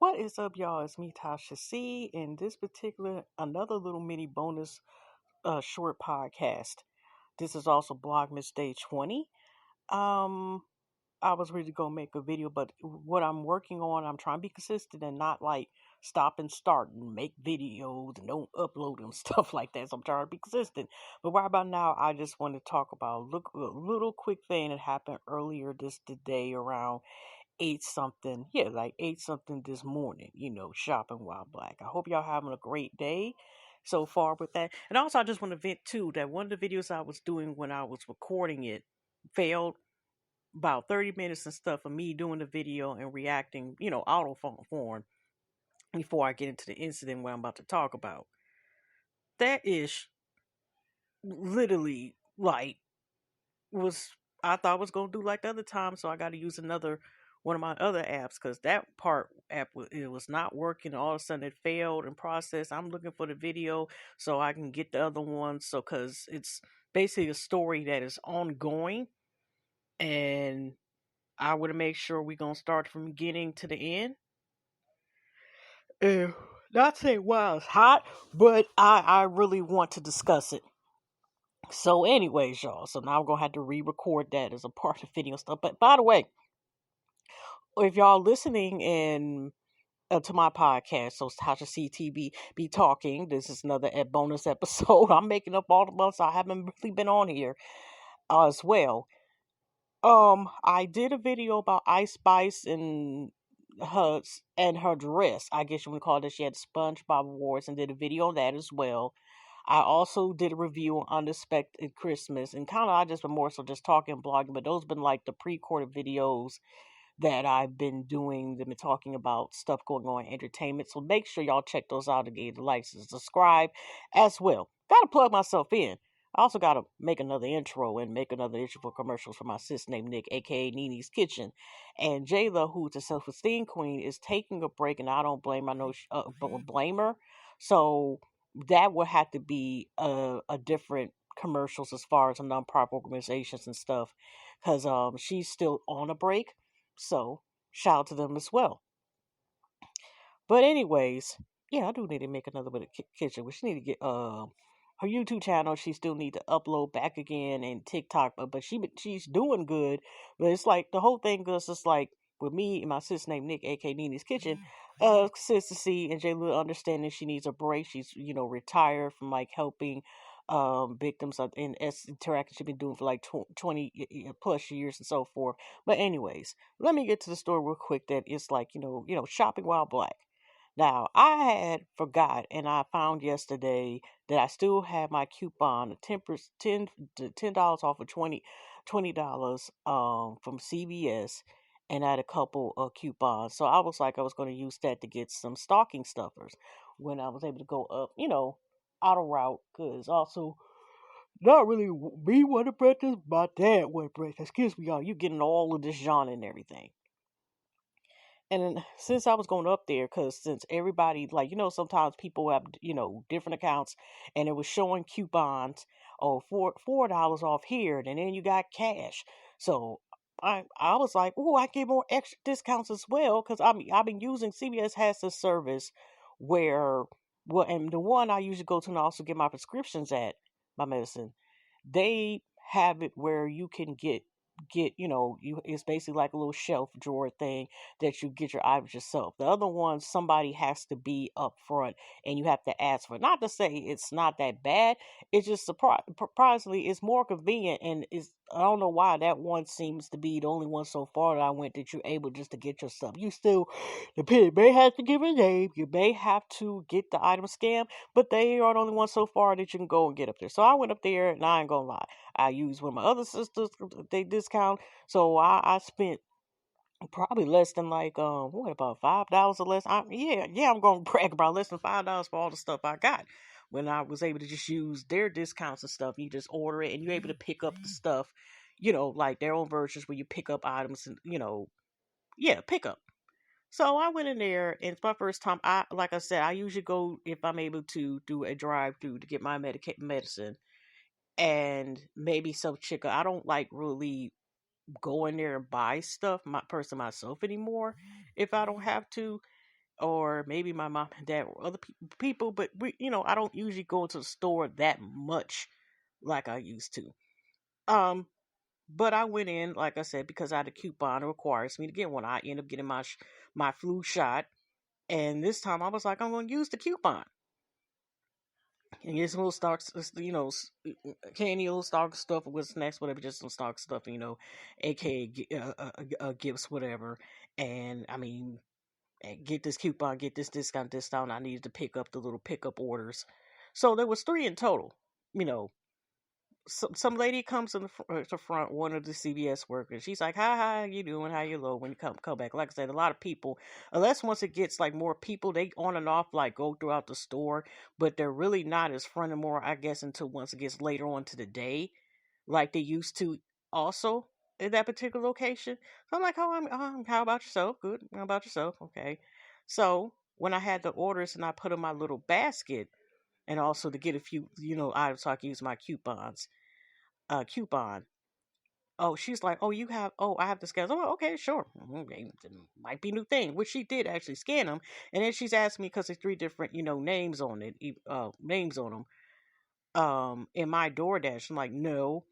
What is up, y'all? It's me, Tasha C. In this particular, another little mini bonus short podcast. This is also Vlogmas Day 20. Um, I was ready to go make a video, but what I'm working on, I'm trying to be consistent and not like stop and start and make videos and don't upload them, stuff like that. So I'm trying to be consistent. But right about now, I just want to talk about a little quick thing that happened earlier this today around 8 something. Yeah, like 8 something this morning, shopping while black. I hope y'all having a great day so far with that. And also, I just want to vent too that one of the videos I was doing when I was recording it failed about 30 minutes and stuff of me doing the video and reacting, auto form before I get into the incident where I'm about to talk about. That is literally like was I thought was gonna do like the other time, so I got to use another one of my other apps because that part app it was not working. All of a sudden, it failed and processed. I'm looking for the video so I can get the other one. So because it's basically a story that is ongoing, and I want to make sure we're gonna start from beginning to the end. Uh, Not saying wow, it's hot, but I really want to discuss it. So, anyways, y'all. So now I'm gonna have to re-record that as a part of video stuff. But by the way, if y'all listening in to my podcast, so Tasha CTV be talking. This is another bonus episode. I'm making up all the months I haven't really been on here as well. I did a video about Ice Spice and her dress. I guess you would call it. She had SpongeBob Awards and did a video on that as well. I also did a review on Unexpected Christmas, and kind of I just been more so just talking and blogging, but those been like the pre-recorded videos that I've been doing. They've been talking about stuff going on in entertainment. So make sure y'all check those out and get the likes and subscribe as well. Gotta plug myself in. I also gotta make another intro and make another intro for commercials for my sis named Nick, aka Nini's Kitchen. And Jayla, who's a self-esteem queen, is taking a break, and I don't blame her. I know blame her. So that would have to be a different commercials as far as a non-profit organizations and stuff, because she's still on a break. So, shout out to them as well. But anyways, yeah, I do need to make another bit of kitchen. We should need to get her YouTube channel. She still need to upload back again and TikTok, but she's doing good. But it's like the whole thing goes just like with me and my sis named Nick, aka Nini's Kitchen. Consistency and Jayla understanding she needs a break. She's retired from like helping victims of in interaction she's been doing for like 20 plus years and so forth. But anyways, let me get to the story real quick. That it's like shopping while black. Now, I had forgot, and I found yesterday that I still have my coupon, 10 $10 off of $20 from CVS, and I had a couple of coupons. So I was like, I was going to use that to get some stocking stuffers when I was able to go up, auto route, because also not really me want to breakfast, my dad want breakfast. Excuse me, y'all, you getting all of this genre and everything. And then, since I was going up there, because since everybody, like, sometimes people have, different accounts, and it was showing coupons, oh, $4 off here, and then you got cash. So I was like, oh, I get more extra discounts as well, because I've been using CVS has this service where, well, and the one I usually go to and also get my prescriptions at, my medicine, they have it where you can get it's basically like a little shelf drawer thing that you get your items yourself. The other one, somebody has to be up front and you have to ask for it. Not to say it's not that bad, it's just surprisingly it's more convenient, and it's I don't know why that one seems to be the only one so far that I went that you're able just to get your stuff. You still you may have to give a name, you may have to get the item scanned, but they are the only ones so far that you can go and get up there. So I went up there, and I ain't gonna lie, I used one of my other sisters, they discount. So I spent probably less than like what about $5 or less. I'm gonna brag about less than $5 for all the stuff I got. When I was able to just use their discounts and stuff, you just order it and you're able to pick up the stuff, like their own versions where you pick up items and pick up. So I went in there, and it's my first time. Like I said, I usually go if I'm able to do a drive through to get my medicine and maybe some chicken. I don't like really go in there and buy stuff myself anymore if I don't have to. or maybe my mom and dad or other people, but I don't usually go to the store that much like I used to. Um, but I went in, like I said, because I had a coupon. It requires me to get one. I ended up getting my flu shot, and this time I was like, I'm going to use the coupon and get some little stock, candy, little stock stuff with snacks, whatever, just some stock stuff, aka gifts, whatever. And I mean, get this coupon, get this discount. I needed to pick up the little pickup orders, so there was three in total. You know, some lady comes in the front, one of the CVS workers. She's like, "Hi, how you doing? How you low?" When you come back, like I said, a lot of people, unless once it gets like more people, they on and off like go throughout the store, but they're really not as front and more, I guess, until once it gets later on to the day, like they used to. Also, in that particular location, so I'm like, "Oh, how about yourself? Good. How about yourself? Okay." So when I had the orders and I put in my little basket, and also to get a few, items so I can use my coupon. Oh, she's like, oh, I have the scans. Oh, okay, sure. Okay, it might be a new thing, which she did actually scan them. And then she's asked me because there's three different, names on it, names on them. In my DoorDash, I'm like, no,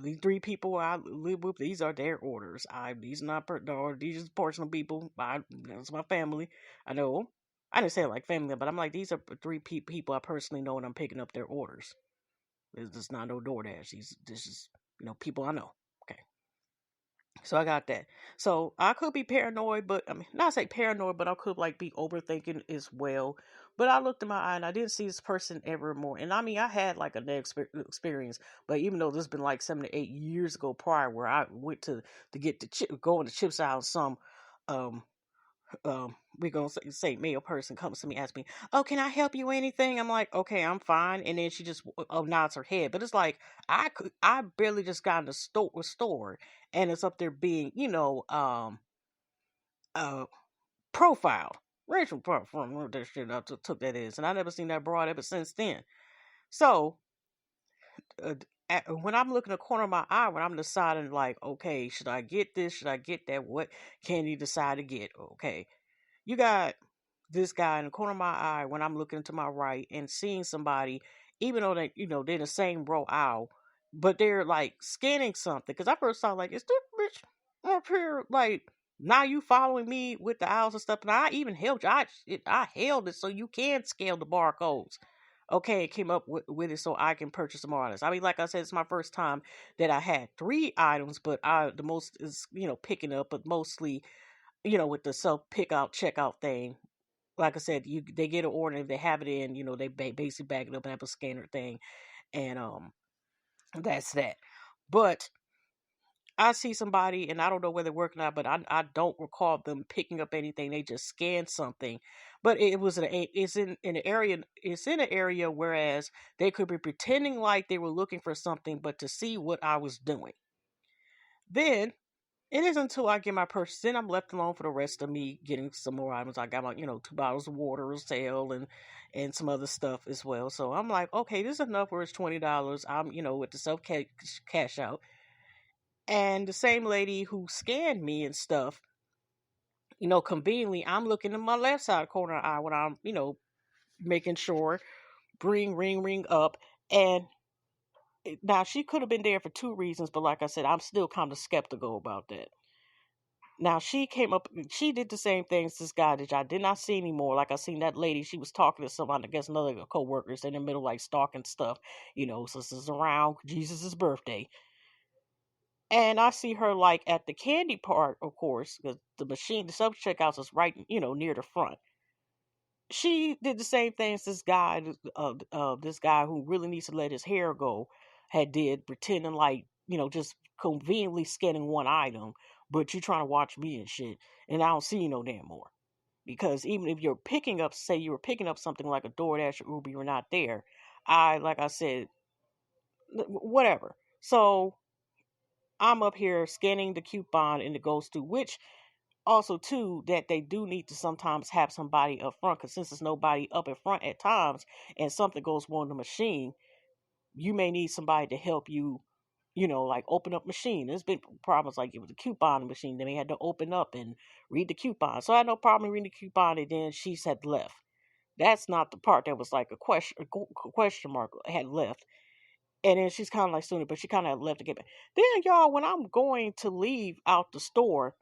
these three people I live with, these are their orders. These are not or these are personal people. That's my family. I know. I didn't say it like family, but I'm like, these are three people I personally know, and I'm picking up their orders. This is not no DoorDash. This is people I know. Okay, so I got that. So I could be paranoid, but I mean, not say paranoid, but I could like be overthinking as well. But I looked in my eye and I didn't see this person ever more. And I mean, I had like a negative experience, but even though this has been like 7 to 8 years ago prior, where I went to get the go in the chips out, some um we're gonna say male person comes to me, asks me, oh, can I help you with anything? I'm like, okay, I'm fine. And then she just nods her head. But it's like I barely just got in the store, and it's up there being uh profiled, racial from what that shit I took that is, and I never seen that broad ever since then. So uh, when I'm looking the corner of my eye, when I'm deciding like, okay, should I get this, should I get that, what can you decide to get? Okay, you got this guy in the corner of my eye when I'm looking to my right and seeing somebody, even though they're in the same row aisle, but they're like scanning something. Because I first thought like, is this bitch up here like? Now you following me with the aisles and stuff, and I even held you. I held it so you can scale the barcodes. Okay, it came up with it so I can purchase some more items. I mean, like I said, it's my first time that I had three items, but the most is picking up, but mostly with the self pick out checkout thing. Like I said, they get an order, if they have it in, they basically bag it up and have a scanner thing, and that's that. But I see somebody, and I don't know whether they're working out, but I don't recall them picking up anything. They just scanned something, but it's in an area. It's in an area, whereas they could be pretending like they were looking for something, but to see what I was doing. Then it isn't until I get my purchase, then I'm left alone for the rest of me getting some more items. I got my, 2 bottles of water on sale, and some other stuff as well. So I'm like, okay, this is enough where it's $20. I'm, with the self cash out. And the same lady who scanned me and stuff, conveniently, I'm looking in my left side corner eye when I'm, making sure, ring up. And now she could have been there for two reasons, but like I said, I'm still kind of skeptical about that. Now she came up, she did the same thing as this guy that I did not see anymore. Like I seen that lady, she was talking to someone, I guess another co-workers in the middle, like stalking stuff, so this is around Jesus' birthday. And I see her like at the candy part, of course, because the self checkouts is right, near the front. She did the same thing as this guy who really needs to let his hair go, had did, pretending like, just conveniently scanning one item, but you trying to watch me and shit, and I don't see you no damn more. Because even if you're picking up, say you were picking up something like a DoorDash or Uber, you're not there. Like I said, whatever. So I'm up here scanning the coupon and it goes to, which also too, that they do need to sometimes have somebody up front, because since there's nobody up in front at times and something goes wrong in the machine, you may need somebody to help you like open up machine. There's been problems like it was a coupon machine. Then they had to open up and read the coupon. So I had no problem reading the coupon, and then she had left. That's not the part that was like a question mark had left. And then she's kind of like student, but she kind of left to get back. Then y'all, when I'm going to leave out the store,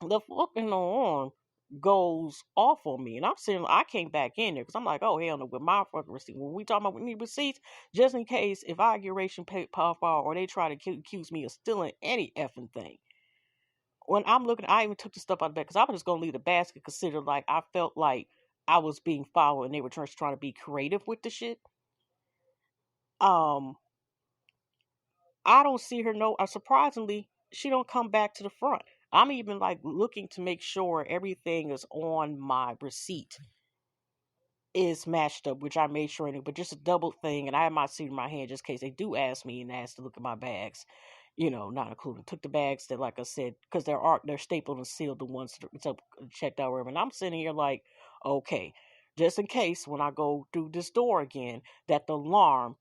the fucking alarm goes off on me, and I'm saying I came back in there because I'm like, oh hell no, with my fucking receipt. When we talking about we need receipts, just in case if I get ration puff out or they try to accuse me of stealing any effing thing. When I'm looking, I even took the stuff out of the bag because I was just gonna leave the basket. Considered like I felt like I was being followed, and they were just trying to be creative with the shit. Um, I don't see her. No, surprisingly, she don't come back to the front. I'm even like looking to make sure everything is on my receipt is matched up, which I made sure but just a double thing, and I have my receipt in my hand just in case they do ask me and ask to look at my bags. Not including took the bags that, like I said, because they're stapled and sealed, the ones that checked out wherever. And I'm sitting here like, okay, just in case when I go through this door again, that the alarm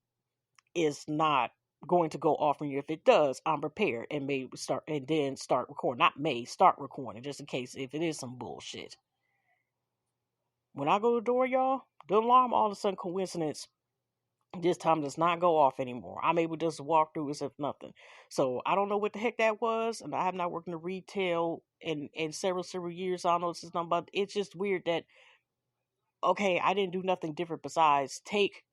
is not going to go off on you. If it does, I'm prepared and may start and then start recording. Not may start recording, just in case if it is some bullshit. When I go to the door, y'all, the alarm all of a sudden coincidence this time does not go off anymore. I'm able to just walk through as if nothing. So I don't know what the heck that was, and I have not worked in the retail in several years. I don't know this is nothing, but it's just weird that okay, I didn't do nothing different besides take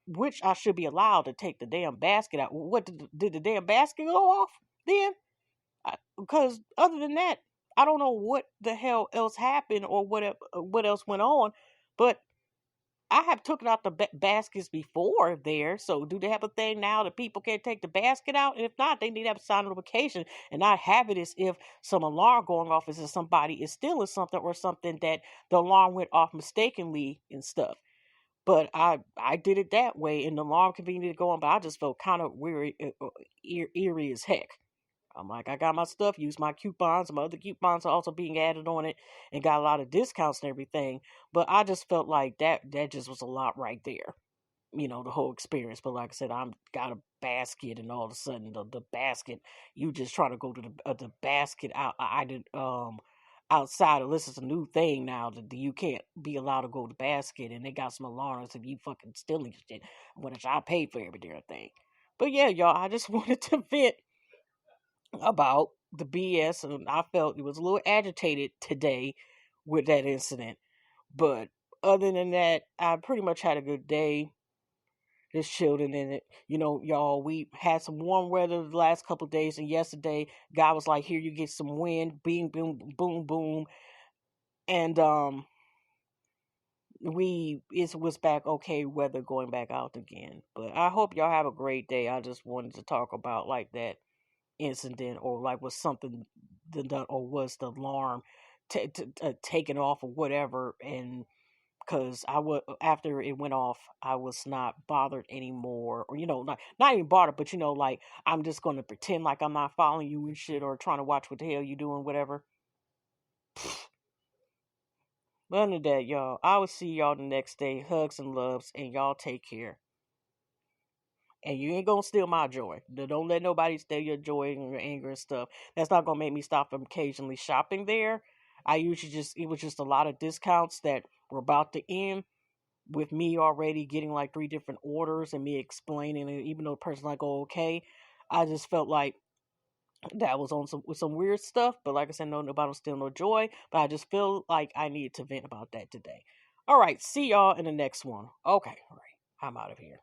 which I should be allowed to take the damn basket out. What did the damn basket go off then? Because other than that, I don't know what the hell else happened or what else went on. But I have taken out the baskets before there. So do they have a thing now that people can't take the basket out? And if not, they need to have a sign notification and not have it as if some alarm going off as if somebody is stealing something or something that the alarm went off mistakenly and stuff. But I did it that way, and the alarm continued to go on. But I just felt kind of weary, eerie as heck. I'm like, I got my stuff, used my coupons. My other coupons are also being added on it, and got a lot of discounts and everything. But I just felt like that just was a lot right there. The whole experience. But like I said, I'm got a basket, and all of a sudden the basket, you just try to go to the basket out. I did outside of this is a new thing now that you can't be allowed to go to the basket, and they got some alarms if you fucking stealing shit, which I paid for every damn thing. But yeah, y'all, I just wanted to vent about the BS, and I felt it was a little agitated today with that incident. But other than that, I pretty much had a good day. Just chilling in it. Y'all, we had some warm weather the last couple of days, and yesterday, God was like, here, you get some wind, bing, boom, boom, boom. And it was back okay weather going back out again. But I hope y'all have a great day. I just wanted to talk about like that incident, or like was something done, or was the alarm taken off or whatever. And because after it went off, I was not bothered anymore, or not even bothered, but like I'm just gonna pretend like I'm not following you and shit, or trying to watch what the hell you doing, whatever. But other than that, y'all, I will see y'all the next day. Hugs and loves, and y'all take care. And you ain't gonna steal my joy. Don't let nobody steal your joy and your anger and stuff. That's not gonna make me stop from occasionally shopping there. It was just a lot of discounts that were about to end, with me already getting like 3 different orders and me explaining it, even though the person's like, oh, okay. I just felt like that was on some weird stuff. But like I said, no, nobody was still no joy. But I just feel like I needed to vent about that today. All right, see y'all in the next one. Okay, all right, I'm out of here.